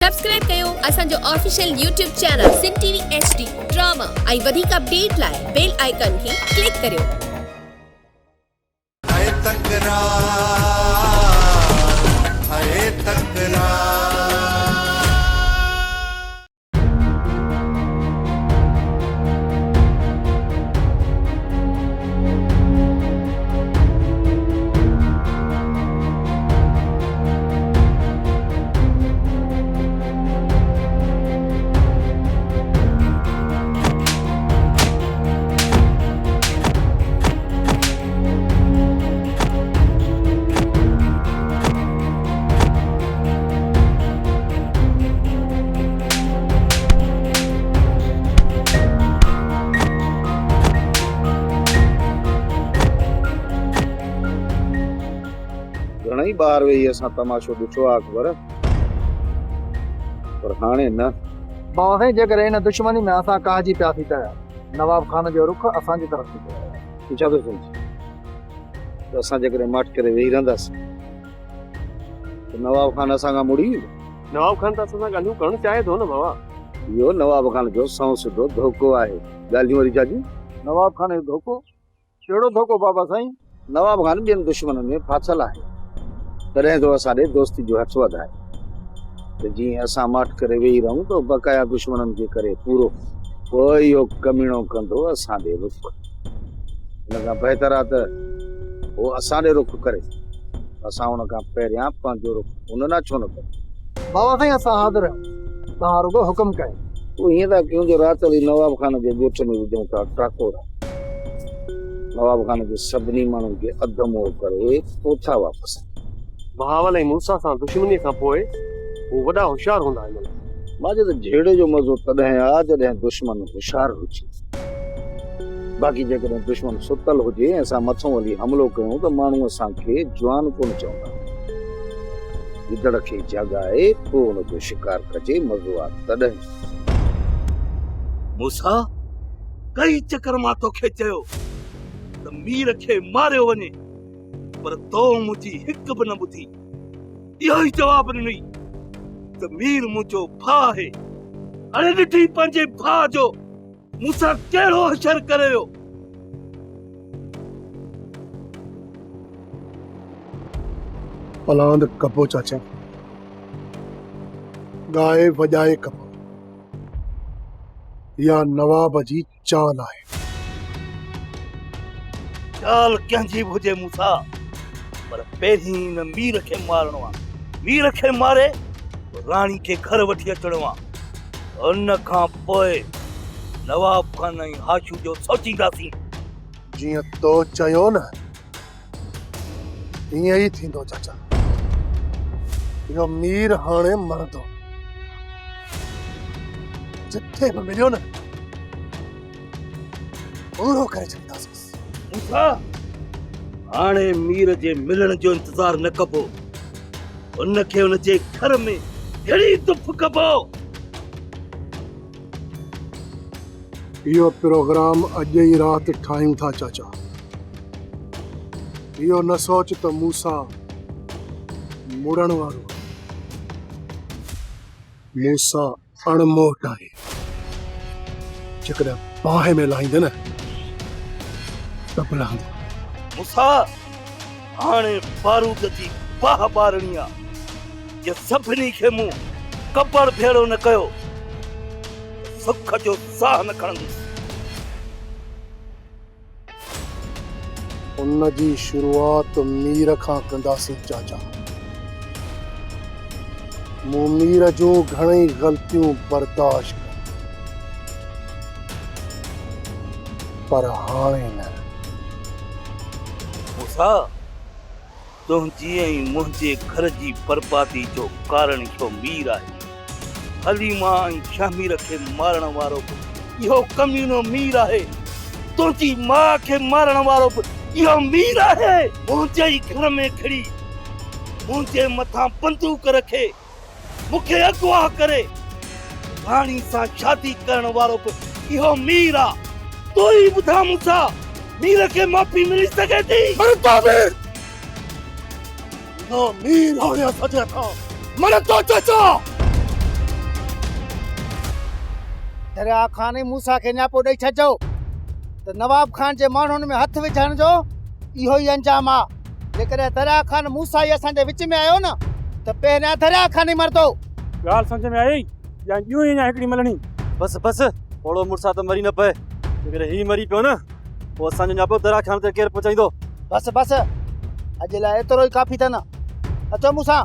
Subscribe कयो असांजो official YouTube channel सिन TV HD drama ऐं वधीक अपडेट लाइ बेल आइकन खे क्लिक करियो। घणई बार वेही असां तमाशो ॾिठो आहे अकबर, पर हाणे न। बाबा साईं, जेकर हिन दुश्मनी में असां काजी पिया थी त नवाब खान जो रुख असांजी तरफ़ थी पियो। छा थो सम्झी त असां जेकॾहिं मट करे वेही रहंदासीं त नवाब खान असां खां मुड़ी वेंदो? नवाब खान त असां सां ॻाल्हियूं करणु चाहे थो न बाबा। इहो नवाब खान जो सौ सिधो धोखो आहे। ॻाल्हियूं वरी छाजियूं? नवाब खान जो धोखो? कहिड़ो धोखो बाबा साईं? नवाब खान ॿियनि दुश्मननि में फाथल आहे, तॾहिं तो असां ॾे दोस्ती जो हथ वधाए त जीअं असां मट करे वेही रहूं त बक़ाया दुश्मननि जे करे पूरो पोइ इहो कमीणो कंदो असां ॾे रुख। हिन खां बहितर आहे त उहो असां ॾे रुख करे, असां हुन खां पहिरियां पंहिंजो रुख हुन न छो न करे। बाबा साईं, असां हाज़िर आहियूं, तव्हां रुगो हुकुम कयो। तूं ईअं था कयूं जो राति जो नवाब खान जे ॻोठ में विझूं था टाकोरा। नवाब खान जे सभिनी माण्हुनि खे अधु मोह करे पोथा वापसि। बहावल ऐं मूसा सां दुश्मनी खां पोइ हू वॾा होशियार हूंदा आहिनि। मां चयो त झेड़े जो मज़ो तॾहिं आहे जॾहिं दुश्मन होशियार हुजे। बाक़ी जेकॾहिं दुश्मन सुतल हुजे ऐं असां मथां वञी हमिलो कयूं त माण्हू असांखे जवान कोन चवंदा। गिदड़ खे जगाए पोइ हुनजो शिकार कजे, मज़ो आहे तॾहिं। मूसा, कई चकर मां तोखे चयो त मीर खे मारियो वञे, पर तो मुंहिंजी हिकु बि न ॿुधी। इहो ई जवाब ॾिनई त मीर मुंहिंजो भाउ आहे। हाणे ॾिठी पंहिंजे भाउ जो मूसा कहिड़ो हशर करे वियो। पलांद कबो चाचा, गाए वॼाए कबो, या नवाब जी चाल आहे। चाल कंहिंजी बि हुजे मूसा, पर पहिरीं न मीर खे मारणो आहे। मीर खे मारे राणी खे घर वठी अचणो आहे। उन खां पोइ नवाब खान ऐं हाशू जो सोचींदासीं। जीअं तो चयो न, ईअं ई थींदो चाचा। इहो मीर हाणे मरंदो, जिथे बि मिलियो न पूरो करे छॾींदासीं। मूसा, हाणे मीर जे मिलण जो इंतजार न कबो, उनखे उनजे घर में घड़ी दुफ कबो। इहो प्रोग्राम अॼु ई राति ठाहियूं था चाचा। इहो न सोच त मूसा मुड़ण वारो। मूसा अणमोट आहे, जेकॾहिं बाहि में लाहींदे न त बुलंदो। मूसा, हाणे बारूद जी बाह ॿारणी आहे। जे सभिनी खे मूं कपड़ भेड़ो न कयो, सुख जो साह न खणंदुसि। उन जी शुरूआत मीर खां कंदासीं चाचा। मूं मीर जूं घणई ग़लतियूं बर्दाश्त कयूं, पर हाणे न। मूसा, तुंहिंजी ऐं मुंहिंजे घर जी बर्बादी जो कारण इहो मीर आहे। हलीमा ऐं शामीर खे मारण वारो बि इहो कमीनो मीर आहे। तुंहिंजी माउ खे मारण वारो बि इहो मीर आहे। मुंहिंजे ई घर में खड़ी मुंहिंजे मथां बंदूक रखे मूंखे अगवा करे राणी सां शादी करण वारो बि इहो मीर आहे। तूं ई ॿुधा मूंसां, मीर खे माफ़ी मिली सघे थी? मीर हाणे असांजे हथां मरंदो चाचा। दरिया खान मूसा खे न्यापो ॾेई छॾिजो त नवाब खान जे माण्हुनि में हथ विझण जो इहो ई अंजाम आहे। जेकॾहिं दरिया खान मूसा ई असांजे विच में आयो न त पहिरियां दरिया खान ई मरदो। ॻाल्हि सम्झ में आई या यूं ई हिकिड़ी मलणी? बस बस ओड़ो मुड़सा त मरी न पए। जेकॾहिं ही मरी पियो न पोइ असांजो न्यापो दरिया खान ते केरु पहुचाईंदो? बस बस अॼु लाइ एतिरो ई काफ़ी अथनि। अचो मूंसां।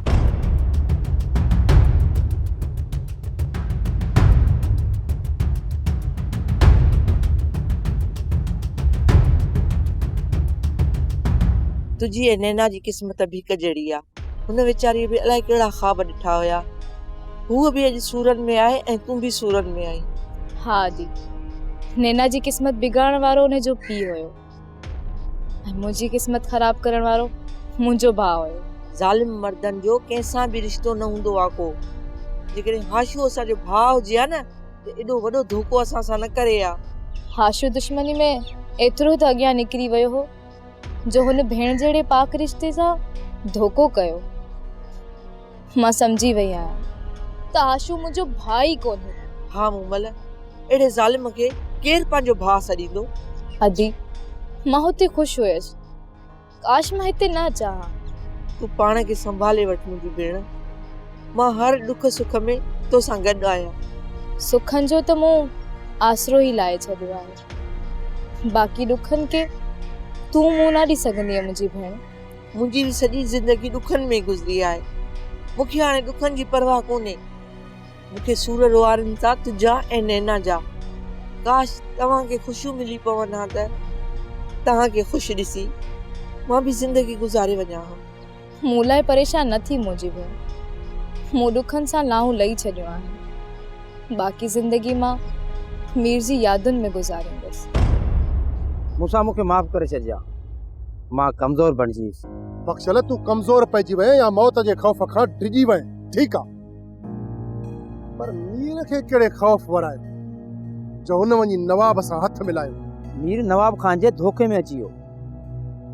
तुझी ऐं नैना जी क़िस्मत भी हिक जहिड़ी आहे। हुन वीचारी बि अलाए कहिड़ा ख़्वाब ॾिठा हुया। हूअ बि अॼु सूरत में आहे ऐं तूं बि सूरत में आई। हा दी, नैना जी क़िस्मत बिगाड़ण वारो हुन जो पीउ हुयो ऐं मुंहिंजी क़िस्मत ख़राब करण वारो मुंहिंजो भाउ हुयो। ज़ालिम मर्दनि जो कंहिंसां बि रिश्तो न हूंदो आहे को। जेकॾहिं हाशू असांजो भाउ हुजे हा न त एॾो वॾो धोखो असां सां न करे हा। हाशू दुश्मनी में एतिरो त अॻियां निकिरी वियो हो जो हुन भेण जहिड़े पाक रिश्ते सां धोखो कयो। मां सम्झी वई आहियां त हाशू मुंहिंजो भाउ ई कोन्हे। हा मूमल, अहिड़े ज़ालिम खे केरु पंहिंजो भाउ सॾींदो? अदी, मां हुते ख़ुशि हुयसि। काश मां हिते न चाहां। तूं पाण खे संभाले वठ मुंहिंजी भेण। मां हर दुख सुख में तोसां गॾु आहियां। सुखनि जो त मूं आसरो ई लाए छॾियो आहे। बाक़ी दुखनि खे तूं मुंहुं न ॾेई सघंदी आहे मुंहिंजी भेण। मुंहिंजी बि सॼी ज़िंदगी दुखनि में गुज़री आहे। मूंखे हाणे दुखनि जी परवाह कोन्हे। मूंखे सूरत वारनि सां तुंहिंजा ऐं नैना जा। काश तव्हांखे ख़ुशियूं मिली पवनि हा त तव्हांखे ख़ुशि ॾिसी मां बि ज़िंदगी गुज़ारे वञा हा। मूं लाइ परेशान न थी मुंहिंजी भेण। मूं दुखनि सां लाहूं लही छॾियो आहे। बाक़ी ज़िंदगी मां मीर जी यादुनि में गुज़ारींदसि। मूंसां मूंखे माफ़ करे छॾिजा। मां कमज़ोर बणिजी वियुसि। बख़्शल तूं कमज़ोर पइजी वएं या मौत जे ख़ौफ़ खां डिॼी वएं, ठीकु आहे। पर मीर खे कहिड़े ख़ौफ़ वराए जो हुन वञी नवाब सां हथ मिलायो? मीर नवाब खान जे धोखे में अची वियो।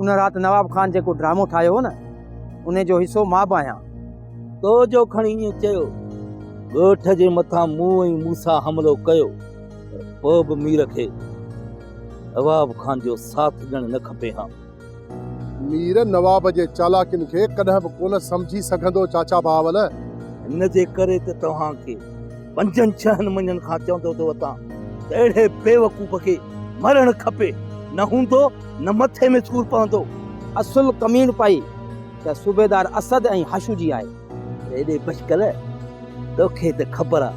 उन राति नवाब खान जेको ड्रामो ठाहियो हो न उन जो हिसो मां बि आहियां। तो जो खणी ईअं चयो ॻोठ जे मथां मूं ऐं मूसा हमिलो कयो पोइ बि मीर खे नवाब खान जो साथ ॾियणु न खपे हा। मीर नवाब जे चालाकियुनि खे कॾहिं बि कोन सम्झी सघंदो चाचा बावल। हिन जे करे त तव्हांखे 5-6 महीननि खां चवंदो तो वतां त अहिड़े बेवकूफ़ खे मरणु खपे। न हूंदो न मथे में सूर पवंदो। असुल कमीन पाई त सूबेदार असद ऐं हाशू जी आहे। एॾे बशकल तोखे त ख़बर आहे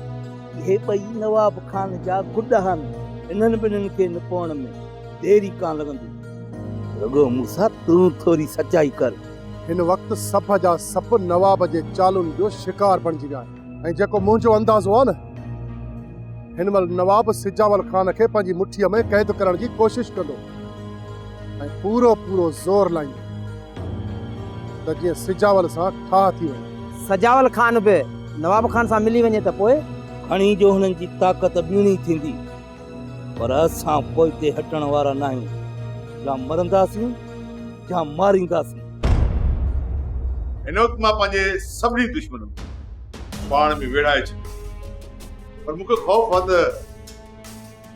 इहे ॿई नवाब खान जा गुॾ आहिनि। इन्हनि ॿिन्हिनि खे निपण में देरी कान लॻंदी। रुॻो मूंसां तूं थोरी सचाई कर। हिन वक़्तु सभ जा सभ नवाब जे चालुनि जो शिकार बणिजी विया आहिनि। ऐं जेको मुंहिंजो अंदाज़ो आहे न हिन महिल नवाब सिजावल खान खे पंहिंजी मुठीअ में क़ैद करण जी कोशिश कंदो ऐं पूरो पूरो ज़ोर लाईंदो त जीअं सिजावल सां ठाह थी वञे। सजावल खान बि नवाब खान सां मिली वञे त पोइ खणी जो हुननि जी ताक़त ॿीणी थींदी। पर असां पोइ ते हटण वारा न आहियूं। या मरंदासीं या मारींदासीं। हिन वक़्तु मां पंहिंजे सभिनी दुश्मननि पाण में विड़ाए छॾियो। पर मूंखे ख़ौफ़ आहे त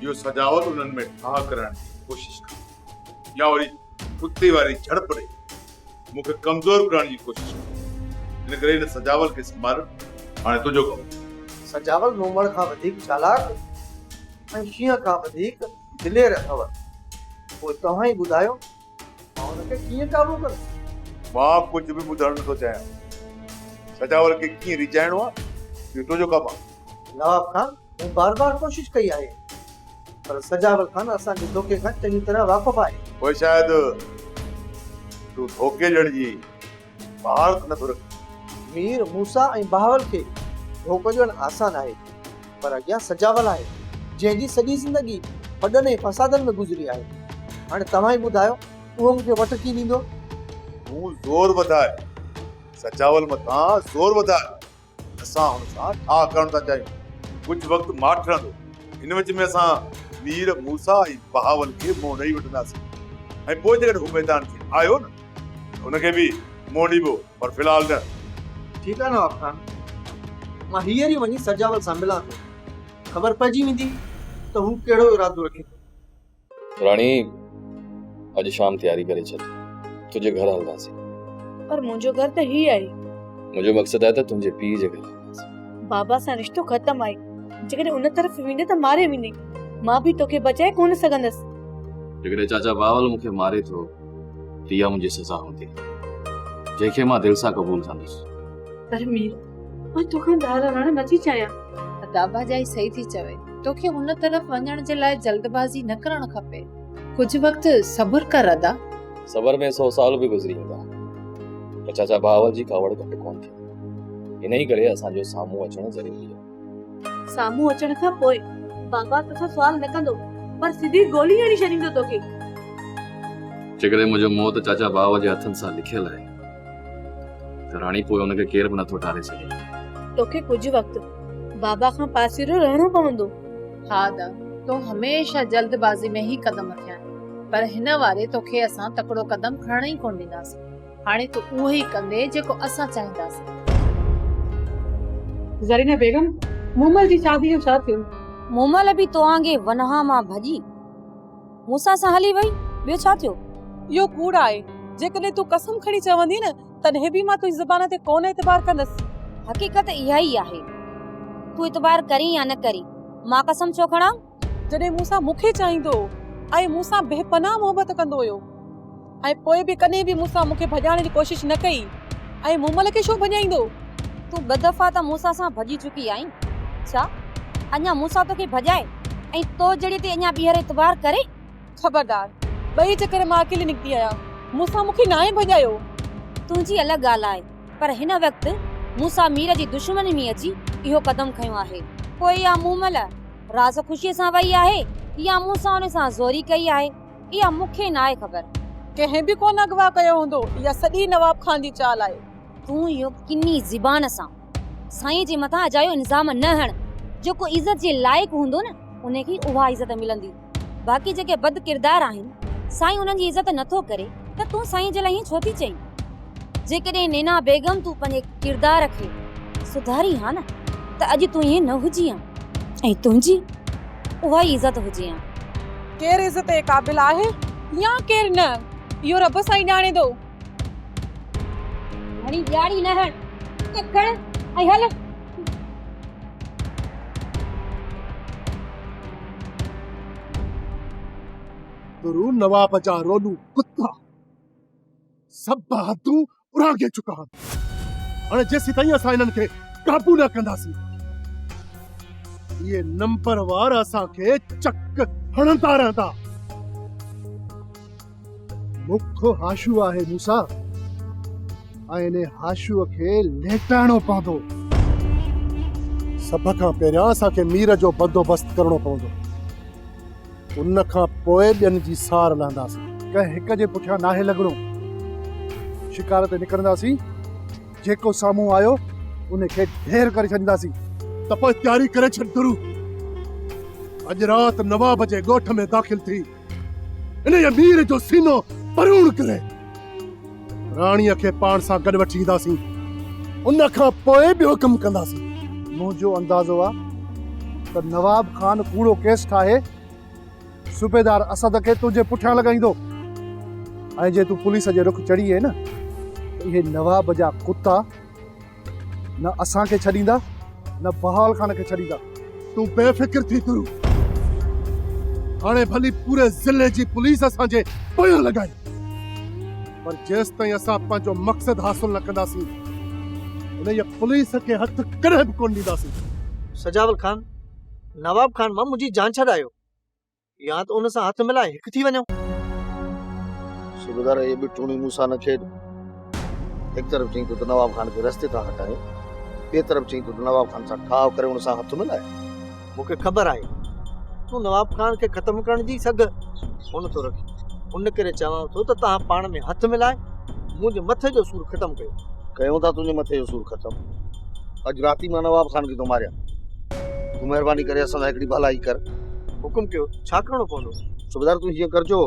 इहो सजावट उन्हनि में ठाह करण जी कोशिश करे या वरी कुते वारी झड़प ॾेई मूंखे कमज़ोर करण जी कोशिश करे। इन करे हिन सजावल खे संभालणु हाणे तुंहिंजो कमु। सजावल नूमड़ खां वधीक चालाक ऐं शींहं खां वधीक दिलेर अथव। पोइ तव्हां ई ॿुधायो मां हुनखे कीअं काबू कंदुसि? मां कुझु बि ॿुधणु नथो चाहियां। सजावल खे कीअं रिझाइणो आहे इहो तुंहिंजो कमु आहे। नवाब खान मूं बार बार कोशिश कई आहे पर सजावल खान असांजे धोखे खां चङी तरह वाक़ुफ़ आहे। पोइ शायदि तूं धोखे ॾियण जी महारत नथो रख। मीर मूसा ऐं बहावल खे धोखो ॾियणु आसान आहे पर अॻियां सजावल आहे जंहिंजी सॼी ज़िंदगी वॾनि ऐं फसादनि में गुज़री आहे। हाणे तव्हां ई ॿुधायो उहो मूंखे वटि कीअं ॾींदो? तूं ज़ोर वधाए सजावल मथां ज़ोर वधाए। असां हुन सां ठाह करणु था चाहियूं। कुझु वक़्तु माठि रहंदो। हिन विच में असां मीर मूसा ऐं बहावल खे मोह ॾेई वठंदासीं ऐं पोइ जेकॾहिं हू मैदान खे आयो न हुनखे बि मोह ॾीबो पर फ़िलहालु न। ठीकु आहे नवाब खान, मां हींअर ई वञी सजावल सां मिलां थो। ख़बर पइजी वेंदी त हू कहिड़ो इरादो रखे थो। राणी अॼु शाम तयारी करे छॾ, तुंहिंजे घर हलंदासीं। पर मुंहिंजो घर त ही आहे। मुंहिंजो मक़सदु आहे त तुंहिंजे पीउ जे घर हलंदासीं। बाबा सां रिश्तो ख़तम आहे। जेकॾहिं उन तरफ़ वेंदे त मारे वेंदे। मां बि तोखे बचाए कोन सघंदसि। जेकॾहिं चाचा बावल मूंखे मारे थो त इहा मुंहिंजी सज़ा हूंदी, जंहिंखे मां दिलि सां क़बूल कंदुसि। पर मीर, मां तोखां दारा रहण नथी चाहियां। दाबा जाई सही थी चवे, तोखे हुन तरफ़ वञण जे लाइ जल्दबाज़ी न करण खपे। कुछ वक्त सब्र कर अदा। सबर में 100 साल भी गुज़री वेंदा, पर चाचा बावल जी कावड़ घटि कोन थी। इन ई करे असांजो साम्हूं अचणु ज़रूरी आहे। साम्हूं अचण खां पोइ बाबा तोसां सुवाल न कंदो, पर सिधी गोली हणी छॾींदो तोखे। जेकॾहिं मुंहिंजो मौत चाचा बावल जे हथनि सां लिखियल आहे त राणी पोइ हुनखे केरु बि नथो टारे सघे। तोखे कुछ वक्त बाबा खां पासीरो रहणो पवंदो। हा दा, तो हमेशा जल्दबाज़ी में ही कदम खया आहिनि, पर हिन वारे तोखे असां तकड़ो कदम खणण ई कोन ॾींदासीं। हाणे तूं उहो ई कंदे जेको असां चाहींदासीं। ज़रीना बेगम, मोमल जी शादी जो छा थियो? मोमल बि तोहांगे वनहा मां भॼी मूंसां सां हली वई। ॿियो छा थियो? इहो कूड़ आहे। जेकॾहिं तूं कसम खणी चवंदी न, तॾहिं बि मां तुंहिंजी ज़बान ते कोन एतबार कंदसि। हक़ीक़त इहा ई आहे, तूं एतबार करी या न करी, मां कसम छो खणां? जॾहिं मूंसां मूंखे चाहींदो ऐं मूंसां बेपनाह मोहबत कंदो हुयो, ऐं पोइ बि कॾहिं बि मूंसां मूंखे भॼाइण जी कोशिश न कई, ऐं मोमल खे छो भॼाईंदो? तूं ॿ दफ़ा त मूंसां सां भॼी चुकी आहीं। छा अञा मूंसां तोखे भॼाए ऐं तो जड़ी ते अञा ॿीहर एतबार करे? ख़बरदार, ॿई चकर मां अकेली निकिती आहियां। मूंसां मूंखे नाहे भॼायो। तुंहिंजी अलॻि ॻाल्हि आहे, पर हिन वक़्तु मूंसां मीर जी दुश्मनी में अची इहो कदम खयो आहे। पोइ इहा मोमल राज़ ख़ुशीअ सां वई आहे या मूंसां उन सां ज़ोरी कई आहे, इहा मूंखे नाहे ख़बर। कंहिं बि कोन अगवा कयो हूंदो। इहा सॼी नवाब खान जी चाल आहे। तूं इहो किनी ज़बान सां साईं जे मथां अजायो इल्ज़ाम न हण। जेको इज़त जे लाइक़ु हूंदो न, उनखे उहा इज़त मिलंदी। बाक़ी जेके बद किरदार आहिनि, साईं उन्हनि जी इज़त नथो करे त तूं साईं जे लाइ हीअं छो थी चईं? जेकॾहिं नैना बेगम तूं पंहिंजे किरदार खे सुधारी हा न, त अॼु तूं ईअं न हुजी हा ऐं तुंहिंजी उहा ई इज़त हुजे हा। केरु इज़त जे क़ाबिल आहे या केरु न, इहो रब सां ई ॼाणे थो। घणी ॾियारी न हण, खण ऐं हल। गुरु नवाब जा रोलू कुत्ता सब हदूं उरागे चुका आहिनि। हाणे जेसीं ताईं असां इन्हनि खे काबू न कंदासीं, ये नंबर वार असांखे चक हणंदा रहंदा। मुख हाशू आहे मूसा, ऐं इन हाशूअ खे लेटाइणो पवंदो। सभ खां पहिरियां असांखे मीर जो बंदोबस्तु करणो पवंदो। उन खां पोइ ॿियनि जी सार लहंदासीं। कंहिं हिक जे पुठियां नाहे लॻणो। शिकार ते निकिरंदासीं, जेको साम्हूं आयो उनखे ढेर करे छॾींदासीं। त पोइ तयारी करे छॾ गुरु। अॼु राति नवाब जे ॻोठ में दाख़िल थी इन मीर जो सीनो परूण करे राणीअ खे पाण सां गॾु वठी ईंदासीं। उन खां पोइ ॿियो कमु कंदासीं। मुंहिंजो अंदाज़ो आहे त नवाब खान कूड़ो केस ठाहे सूबेदार असद खे तुंहिंजे पुठियां लॻाईंदो। ऐं जे तूं पुलिस जे रुख चढ़ी आहे न, त इहे नवाब जा कुत्ता न असांखे छॾींदा न बहावल खान खे छॾींदा। तूं बेफ़िक्र थी गुरु। हाणे भली पूरे ज़िले जी पुलिस असांजे पोयां लॻाई, पर जेसि ताईं असां पंहिंजो मक़सदु हासिल न कंदासीं, उन पुलिस खे हथ कॾहिं बि कोन ॾींदासीं। सजावल खान, नवाब खान मां मुंहिंजी जान छॾायो, या त उन सां हथ मिलाए हिकु थी वञो। सूबेदार, ये बिठूणी मूसा न खेड। एक तरफ चई तो नवाब खान के रस्ते तां हटाए, ॿिए तरफ चई तो नवाब खान सां ठाव करे उन सां हथ मिलाए। मूंखे ख़बर आहे तूं नवाब खान खे ख़तमु करण जी सघ कोन थो रखी। उन करे चवां थो त तव्हां पाण में हथ मिलाए मुंहिंजे मथे जो सूर ख़तमु कयो। कयूं था तुंहिंजे मथे जो सूर ख़तमु। अॼु राति मां नवाब खान खे थो मारियां। तूं महिरबानी करे असां लाइ हिकिड़ी भलाई कर। हुकुम कयो, छा करणो पवंदो? सूबेदार, तूं हीअं करजो,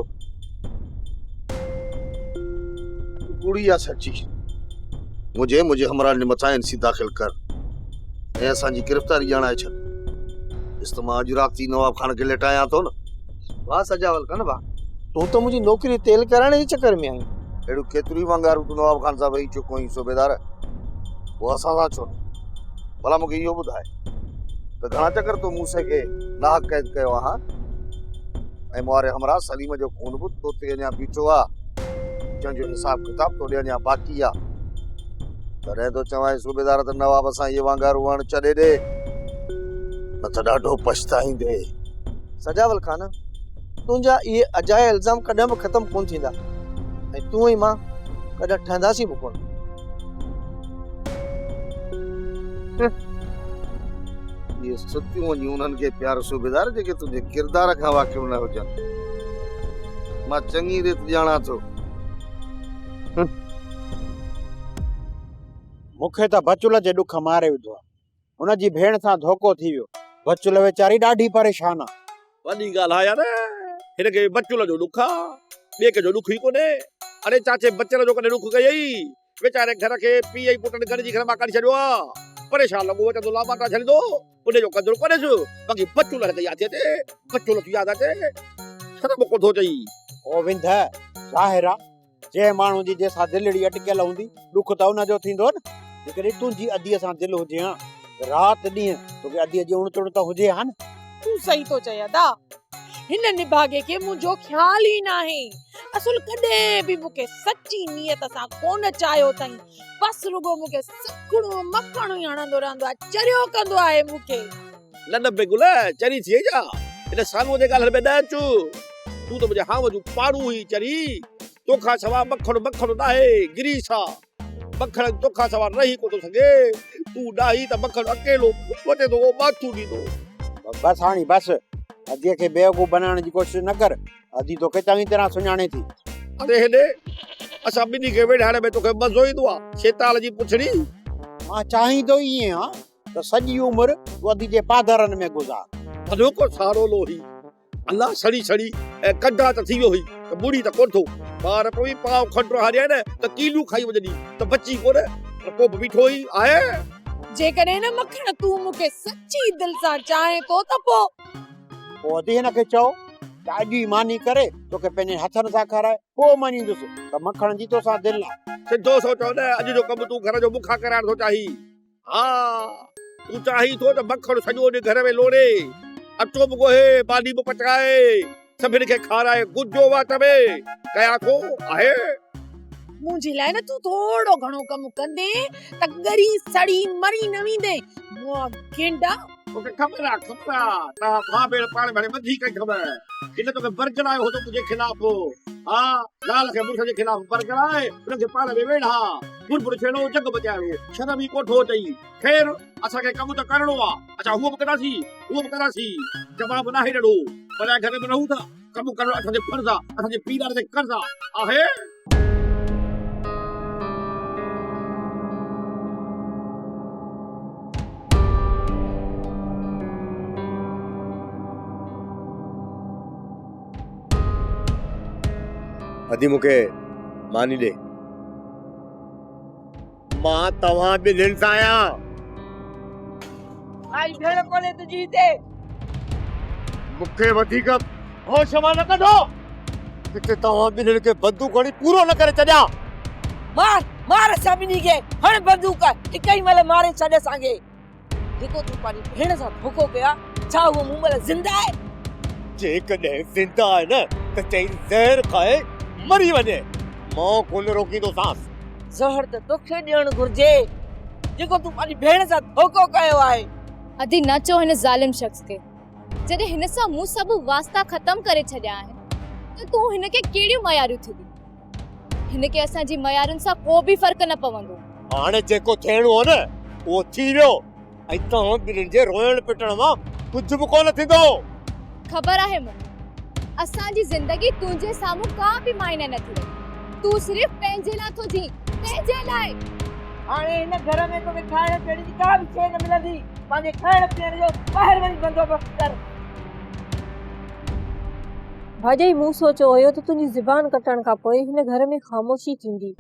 कूड़ी या सची मुझे हमरा ने मथां एनसी दाख़िल कर ऐं असांजी गिरफ़्तारी ॼाणाए छॾ। इस्तेमाल अॼु राति नवाब खान खे लेटायां थो न। वाह सजावल खान वाह, तूं तो मुंहिंजी नौकरी तेल करण जे चक्कर में आई। अहिड़ियूं केतिरियूं वंगारूं तूं नवाब खान सां वेही चुको आहीं सूबेदार, पोइ असां सां छो न? भला मूंखे इहो ॿुधाए त घणा चकर तूं मूसे खे नाहक क़ैद कयो आहे ऐं मुआरे हमरा सलीम जो खून बि तोते अञा बीठो आहे, जंहिंजो हिसाब किताब तोॾे अञा बाक़ी आहे। तॾहिं तो चवां सूबेदार त नवाब सां इहे वांगारूं वण छॾे ॾे, न त ॾाढो पछताईंदे। सजावल खान, तुंहिंजा इहे अजाया इल्ज़ाम कॾहिं बि ख़तमु कोन थींदा ऐं तूं ऐं मां कॾहिं ठहंदासीं बि कोन। ये सतियूं वञी उन्हनि खे प्यार सूबेदार जेके तुंहिंजे किरदार खां वाक़िफ़ न हुजनि। मां चङी रीति ॼाणा थो। मूंखे त बचुल जे ॾुख मारे विधो आहे, हुनजी भेण सां धोखो थी वियो। बचुल वीचारी ॾाढी परेशान आहे। वॾी ॻाल्हि आहे यार, हिनखे बचुल जो ॾुख आहे, ॿिए कंहिंजो ॾुख ई कोन्हे। अरे चाचे बचल जो कॾहिं ॾुख कयई? वीचारे घर खे पीउ ऐं पुटनि गॾिजी घर मां कढी छॾियो आहे। परेशान लॻो वचंदो लामाटा छॾींदो, उनजो कदुरु कोन्हेसि। बाक़ी बचुल खे यादि अचे, बचुल खे यादि अचे, छॾो कोन थो चई। ओ विंध ज़ाहिर आहे, जंहिं माण्हू जी जंहिंसां दिलड़ी अटकियल हूंदी ॾुख त हुनजो थींदो न। जेकॾहिं तुंहिंजी अधीअ सां दिलि हुजे हा, राति ॾींहं तोखे अधीअ जी उणितुण त हुजे हा न। तूं सही तो चई अदा, हिन निभागे खे मुंहिंजो ख्याल ई नाहे। असुल कॾहिं बि मूंखे सची नियत सां कोन चाहियो अथई, बस रुगो मूंखे सखणो मखणो ई हणंदो रहंदो आहे, चरियो कंदो आहे मूंखे। न न बेगुल चरी थिए जा, इन सालूअ जे ॻाल्हि में न अचु। तूं त मुंहिंजे हाव जूं पाड़ू ई चरी, तोखां सवा मखणो मखणो न आहे गिरीस आहे। मखण तोखां सवा रही कोन थो सघे, तूं ॾाही त मखण अकेलो वटे थो माथू ॾींदो। बस हाणे बस, अधीअ खे बेवकूफ़ बनाइण जी कोशिश न कर, अधी तोखे चङी तरह सुञाणे थी। अरे हेॾे असां ॿिन्ही खे वेठाइण में तोखे मज़ो ईंदो आहे, शैतान जी पुछड़ी। मां चाहींदो ईअं हा त सॼी उमिरि तूं अधी जे पाधरनि में गुज़ार। अॼो को सारो लोही अल्लाह सड़ी सड़ी ऐं कढा त थी वियो हुई त बुढ़ी त कोन थो। ॿार पोइ पाव खंडो हारिया न त कीलू खाई वञदी त बची कोन, को बि बीठो ई आहे। जेकॾहिं न मखण तूं मूंखे सची दिलि सां चाहे थो त पोइ अधी हिनखे चओ ॾाढी मानी करे तोखे पंहिंजे हथनि सां खाराए, पोइ मञींदुसि त मखण जी तोसां दिलि आहे। सिधो सोचो न, अॼु जो कमु तूं घर जो मुखा कराइण थो चाही। हा तूं चाही थो त मखण सॼो ॾींहुं घर में लोड़े, अटो बि ॻोहे, भाॼी बि पचाए, सभिनी खे खाराए, गुजो वाट में कया थो आहे। मुंहिंजे लाइ न तूं थोरो घणो कमु कंदे त ॻरी सड़ी मरी न वेंदे। मुआ गेंडा तोखे ख़बर आहे तव्हां भाउ भेण पाण में ॿधी कई ख़बर। इन तोखे बरगड़ायो हो तुंहिंजे खिलाफ़। हा लाल खे मुर्ख जे खिलाफ़ बरगड़ाए, उनखे पाण में वेढ़ा बुरबुर छेड़ो जग बचायो, शर्म ई कोठो अथई। ख़ैर असांखे कमु त करणो आहे, अच्छा उहो बि कंदासीं, जवाबु न आहे ॾिनो, पर घर में रहूं था, कमु करणु असांजे फर्ज़ आहे, असांजे पीरार ते कर्ज़ आहे। अधी मूंखे मानी ॾे, मां तव्हां ॿिन्हिनि सां आहियां। आई भेण कोन्हे तुंहिंजी हिते। मूंखे वधीक होश मां न कढो, किथे तव्हां ॿिन्हिनि खे बंदूक खणी पूरो न करे छॾियां। मार मार सभिनी खे, हण बंदूक, हिक ई महिल मारे छॾ असांखे। जेको तूं पंहिंजी भेण सां धोखो कया, छा उहो मूं महिल ज़िंदा आहे? जेकॾहिं ज़िंदा आहे न त चई ज़हर खाए मरी वञे, मां कोन रोकींदोसांसि। ज़हर त तोखे ॾियणु घुर्जे, जेको तूं पंहिंजी भेण सां धोखो कयो आहे। अधी न चओ हिन ज़ालिम शख्स खे, जॾहिं हिन सां मूं सभु वास्ता ख़तम करे छॾिया आहिनि त तूं हिनखे कहिड़ियूं मयारियूं थी ॾी? हिनखे असांजी मयारुनि सां को बि फ़र्क़ु न पवंदो। हाणे जेको थियणो हो न उहो थी वियो, ऐं तव्हां ॿिन्हिनि जे रोइण पिटण मां कुझु बि कोन थींदो। ख़बर आहे मूंखे, असांजी ज़िंदगी तुंहिंजे साम्हूं का बि मायने नथी रखे। तूं सिर्फ़ पंहिंजे लाइ थो जी, पंहिंजे लाइ। हाणे हिन घर में तोखे खाइण पीअण जी का बि शइ न मिलंदी, पंहिंजे खाइण पीअण जो ॿाहिरि वञी बंदोबस्तु कर। भाॼई मूं सोचियो हुयो त तुंहिंजी ज़ुबान कटण खां पोइ हिन घर में ख़ामोशी थींदी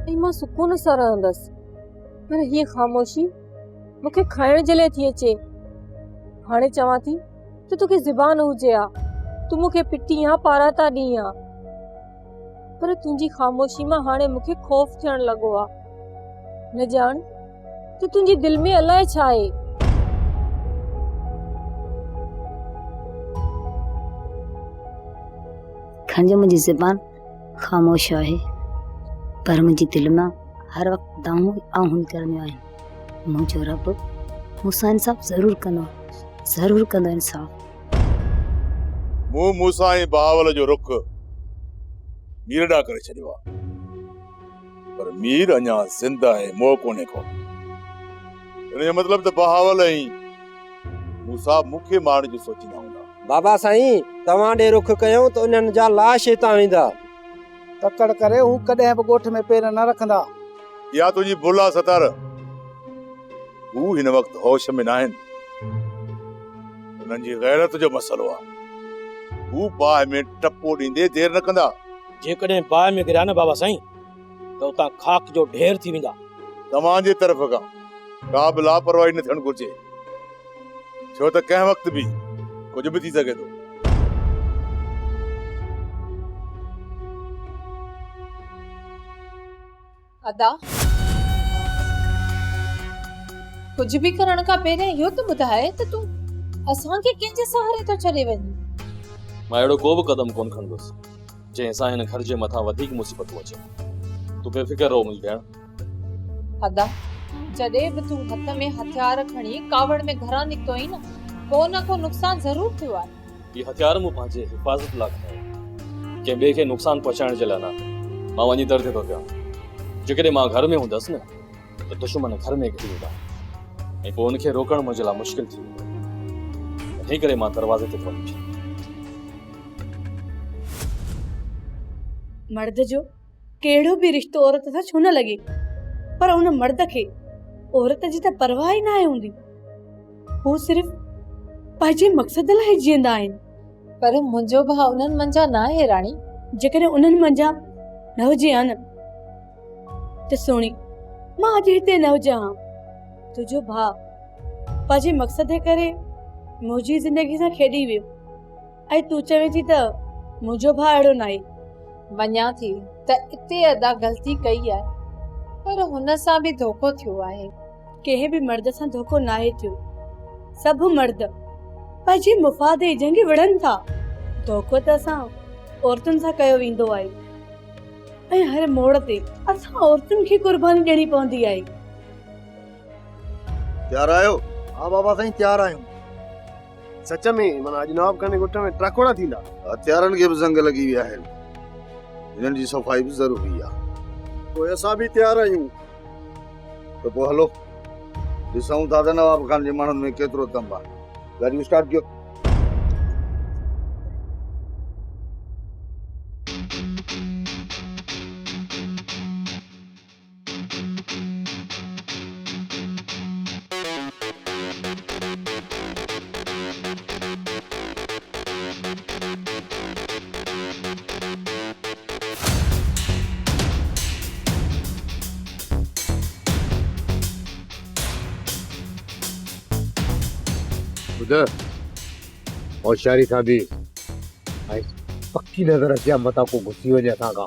ऐं मां सुकून सां रहंदसि, पर हीअ ख़ामोशी मूंखे खाइण जे लाइ थी अचे। हाणे चवां थी त तोखे ज़ुबान हुजे आ तू मूंखे पिटी या पारा था ॾीं आ, पर तुंहिंजी ख़ामोशी मां हाणे मूंखे खौफ़ थियण लॻो आ। न ॼाण त तुंहिंजी दिलि में अलाए छा आहे। खंज मुंहिंजी ज़ुबान ख़ामोश आहे, पर मुंहिंजी दिलि मां हर वक़्तु दाऊं आऊं निकिरंदियूं आहिनि। मुंहिंजो रब मूंसां इंसाफ़ ज़रूरु कंदो इंसाफ़। मूं मूंसां ऐं बहावल जो रुख मीर ॾांहुं करे छॾियो आहे, पर मीर अञा ज़िंदा आहे, मोह कोन्हे को। हिनजो मतिलबु त बहावल ऐं मूंसां मूंखे मारण जो सोचींदा हूंदा। बाबा साईं, तव्हां ॾे रुख कयूं त उन्हनि जा लाश हितां वेंदा। तकड़ करे हू कॾहिं बि ॻोठ में पेर न रखंदा। या तुंहिंजी भुल आहे सतार, हू हिन वक़्तु होश में न आहिनि। उन्हनि जी गैरत जो मसइलो आहे। हू बाहि में टपो ॾींदे देरि न कंदा। जेकॾहिं बाहि में गिरिया न बाबा साईं त उतां खाक जो ढेर थी वेंदा। तव्हांजे तरफ़ खां का बि लापरवाही न थियणु घुर्जे, छो त कंहिं वक़्तु बि कुझु बि थी सघे थो। अदा, कुझु बि करण खां पहिरियों इहो त ॿुधाए त तूं असांखे कंहिंजे सहारे तो छॾे वञी। मां अहिड़ो को बि क़दम कोन खणंदुसि जंहिंसां हिन घर जे मथां वधीक मुसीबतूं अचे। तूं बेफ़िक्र रहो मुंहिंजी भेण। अदा, जॾहिं बि तूं हथ में हथियार खणी कावड़ में घरां निकितो ई न को नुक़सान ज़रूर थियो आहे। ये हथियार मूं पंहिंजे हिफ़ाज़त लाइ खयो, कंहिं ॿिए खे नुक़सान पहुचाइण जे लाइ न। मां वञी दर ते थो कयां। जेकॾहिं मां घर में हूंदसि न त दुश्मन घर में घिरी वेंदा ऐं पोइ उनखे रोकणु मुंहिंजे लाइ मुश्किल थी वेंदो। तंहिं करे मां दरवाज़े ते थो वञा। मर्द जो कहिड़ो बि रिश्तो औरत सां छो न लॻे, पर उन मर्द खे औरत जी त परवाह ई न आहे हूंदी। हू सिर्फ़ पंहिंजे मक़सद लाइ जीअंदा आहिनि। पर मुंहिंजो भाउ उन्हनि मंझां न आहे राणी। जेकॾहिं उन्हनि मंझां न हुजे हा न त सोणी, मां अॼु हिते न हुजां हा। तुंहिंजो भाउ पंहिंजे मक़सद जे करे मुंहिंजी ज़िंदगी सां खेॾी वियो ऐं तूं चवे थी त मुंहिंजो भाउ अहिड़ो न आहे। मञा थी त इते अदा ग़लती कई आहे, पर हुन सां बि धोखो थियो आहे। कंहिं बि मर्द सां धोखो न आहे थियो। सभु मर्द पंहिंजे मुफ़ाद जी जंग विढ़नि था। धोखो त असां औरतुनि सां कयो वेंदो आहे ऐं हर मोड़ ते असां औरतुनि खे कुर्बानी ॾियणी पवंदी आहे। तयार आहियो? हा बाबा साईं, तयार आहियूं। सच में माना अॼु नवाब खाने ॻोठ में ट्रकोड़ा थींदा। हथियारनि खे बि ज़ंग लॻी विया आहिनि। हिननि जी सफ़ाई बि ज़रूरी आहे। पोइ असां बि तयार आहियूं। त पोइ हलो ॾिसूं था त नवाब खान जे माण्हुनि में केतिरो दम आहे। गाॾियूं स्टार्ट कयो। होशियारी सां बि पक्की नज़र अचे मथां को घुसी वञे असां खां।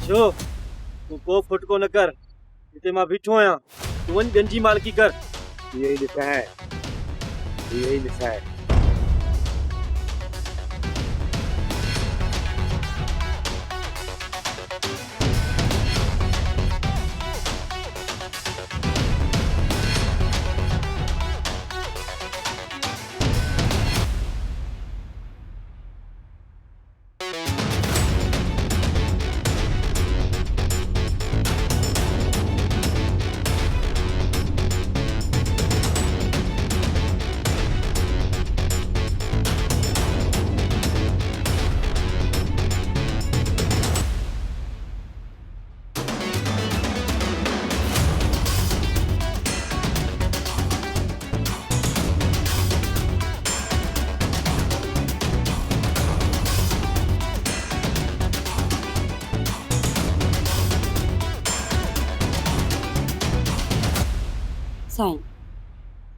छो तूं को फुटको न कर, हिते मां बीठो आहियां। तूं वञ गंजी मालकी कर। यही ॾिसा है, यही ॾिसा है। साईं,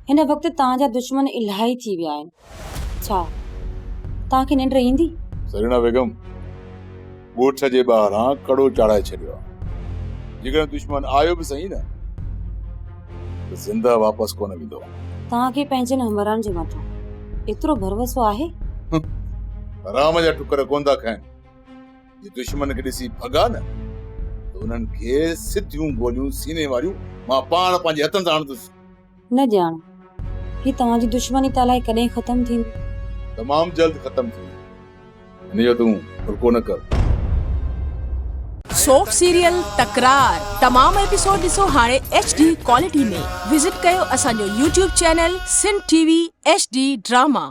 हिन वक़्तु तव्हांजा दुश्मन इलाही थी विया आहिनि। छा तव्हांखे निंड ईंदी? सरीना बेगम ॻोठ जे ॿाहिरां कड़ो चाढ़ाए छॾियो आहे। जेकॾहिं दुश्मन आयो बि सही न त ज़िंदा वापसि कोन वेंदो। तव्हांखे पंहिंजनि हमराहनि जे मथां एतिरो भरोसो आहे? राम जा टुकर कोन था खाइनि। जे दुश्मन खे ॾिसी भॻा न त उन्हनि खे सिधियूं गोलियूं सीने वारियूं मां पाण पंहिंजे हथनि सां हणंदुसि। न ॼाण ही तव्हांजी दुश्मनी त अलाए कॾहिं ख़तमु थींदी? तमामु जल्द ख़तमु थींदी। हिनजो तूं फुल्को न कर। सोप सीरियल तकरार तमाम एपिसोड ॾिसो हाणे HD क्वालिटी में। विजिट कयो असांजो YouTube channel Sindh TV HD drama.